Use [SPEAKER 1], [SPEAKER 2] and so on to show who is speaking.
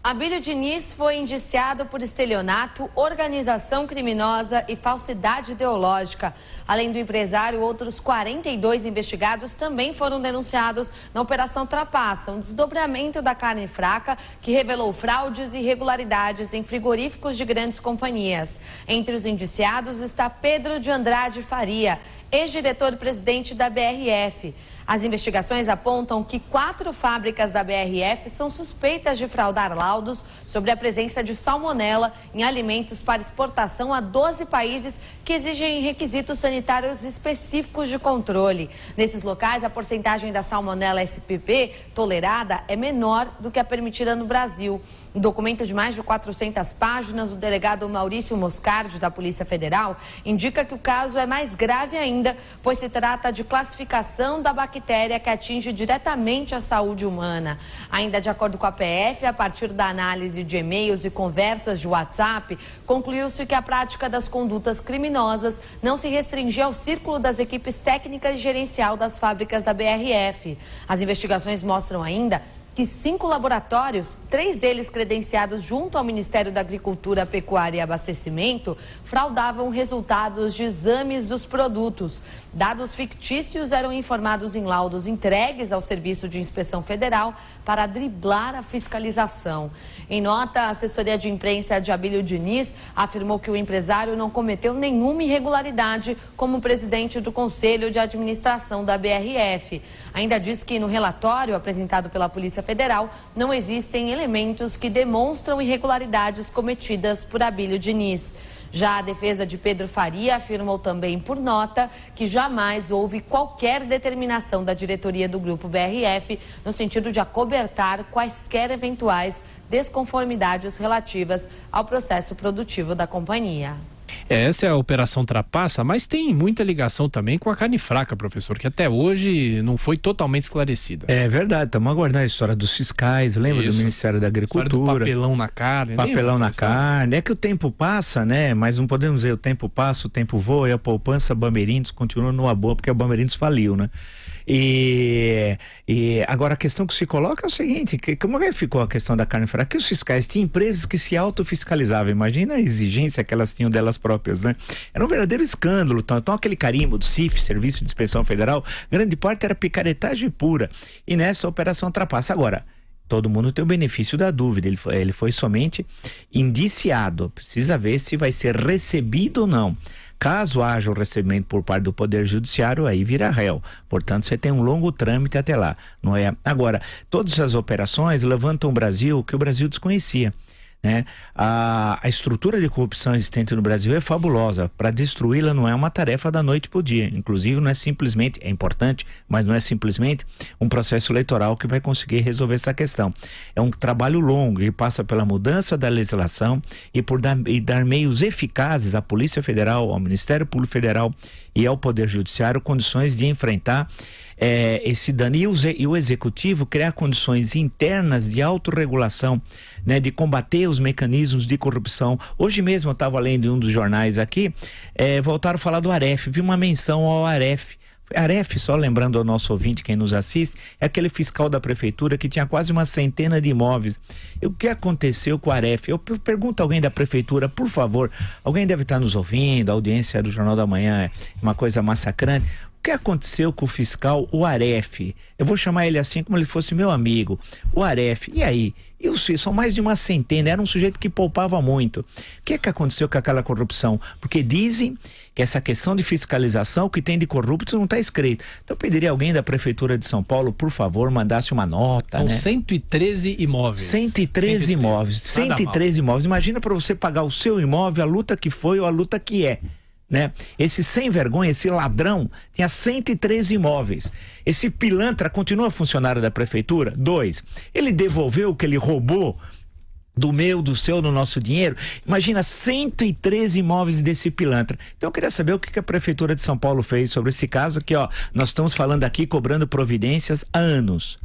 [SPEAKER 1] Abílio Diniz foi indiciado por estelionato, organização criminosa e falsidade ideológica. Além do empresário, outros 42 investigados também foram denunciados na Operação Trapaça, um desdobramento da carne fraca que revelou fraudes e irregularidades em frigoríficos de grandes companhias. Entre os indiciados está Pedro de Andrade Faria, ex-diretor-presidente da BRF. As investigações apontam que 4 fábricas da BRF são suspeitas de fraudar laudos sobre a presença de salmonela em alimentos para exportação a 12 países que exigem requisitos sanitários específicos de controle. Nesses locais, a porcentagem da salmonela SPP tolerada é menor do que a permitida no Brasil. Um documento de mais de 400 páginas, o delegado Maurício Moscardi, da Polícia Federal, indica que o caso é mais grave ainda, pois se trata de classificação da bactéria que atinge diretamente a saúde humana. Ainda de acordo com a PF, a partir da análise de e-mails e conversas de WhatsApp, concluiu-se que a prática das condutas criminosas não se restringia ao círculo das equipes técnicas e gerencial das fábricas da BRF. As investigações mostram ainda que 5 laboratórios, 3 deles credenciados junto ao Ministério da Agricultura, Pecuária e Abastecimento, fraudavam resultados de exames dos produtos. Dados fictícios eram informados em laudos entregues ao Serviço de Inspeção Federal para driblar a fiscalização. Em nota, a assessoria de imprensa de Abílio Diniz afirmou que o empresário não cometeu nenhuma irregularidade como presidente do Conselho de Administração da BRF. Ainda diz que no relatório apresentado pela Polícia Federal não existem elementos que demonstram irregularidades cometidas por Abílio Diniz. Já a defesa de Pedro Faria afirmou também por nota que jamais houve qualquer determinação da diretoria do Grupo BRF no sentido de acobertar quaisquer eventuais desconformidades relativas ao processo produtivo da companhia.
[SPEAKER 2] Essa é a Operação Trapaça, mas tem muita ligação também com a carne fraca, professor, que até hoje não foi totalmente esclarecida.
[SPEAKER 3] É verdade, estamos aguardando a história dos fiscais, lembra?
[SPEAKER 2] Isso.
[SPEAKER 3] Do Ministério da Agricultura.
[SPEAKER 2] Do papelão na carne.
[SPEAKER 3] Papelão na carne. É que o tempo passa, né? Mas não podemos dizer o tempo passa, o tempo voa e a poupança Bamerindos continua numa boa, porque a Bamerindos faliu, né? E agora a questão que se coloca é o seguinte, como é que ficou a questão da carne fraca? Que os fiscais tinham empresas que se autofiscalizavam, imagina a exigência que elas tinham delas próprias, né? Era um verdadeiro escândalo, então aquele carimbo do CIF, Serviço de Inspeção Federal, grande parte era picaretagem pura, e nessa Operação Trapaça. Agora, todo mundo tem o benefício da dúvida, ele foi somente indiciado, precisa ver se vai ser recebido ou não. Caso haja o recebimento por parte do Poder Judiciário, aí vira réu. Portanto, você tem um longo trâmite até lá, não é? Agora, todas essas operações levantam o Brasil, que o Brasil desconhecia, né? A estrutura de corrupção existente no Brasil é fabulosa. Para destruí-la não é uma tarefa da noite para o dia. Inclusive, não é simplesmente, é importante, mas não é simplesmente um processo eleitoral que vai conseguir resolver essa questão. É um trabalho longo e passa pela mudança da legislação e por dar meios eficazes à Polícia Federal, ao Ministério Público Federal e ao Poder Judiciário condições de enfrentar esse dano. E o Executivo criar condições internas de autorregulação, né, de combater os mecanismos de corrupção. Hoje mesmo eu estava lendo em um dos jornais aqui, voltaram a falar do Aref, vi uma menção ao Aref. Aref, só lembrando ao nosso ouvinte, quem nos assiste, é aquele fiscal da prefeitura que tinha quase uma centena de imóveis. E o que aconteceu com o Aref? Eu pergunto a alguém da prefeitura, por favor, alguém deve estar nos ouvindo, a audiência do Jornal da Manhã é uma coisa massacrante. O que aconteceu com o fiscal, o Aref? Eu vou chamar ele assim como ele fosse meu amigo, o Aref. E aí? São mais de uma centena, era um sujeito que poupava muito. O que é que aconteceu com aquela corrupção? Porque dizem que essa questão de fiscalização, o que tem de corruptos não está escrito. Então eu pediria a alguém da Prefeitura de São Paulo, por favor, mandasse uma nota.
[SPEAKER 2] São,
[SPEAKER 3] né?
[SPEAKER 2] 113 imóveis.
[SPEAKER 3] 113 imóveis. 113 imóveis. Imagina para você pagar o seu imóvel, a luta que foi ou a luta que é. Né? Esse sem vergonha, esse ladrão tinha 113 imóveis. Esse pilantra continua funcionário da prefeitura? 2. Ele devolveu o que ele roubou do meu, do seu, do nosso dinheiro. Imagina 113 imóveis desse pilantra. Então eu queria saber o que a Prefeitura de São Paulo fez sobre esse caso que, ó, nós estamos falando aqui, cobrando providências há anos.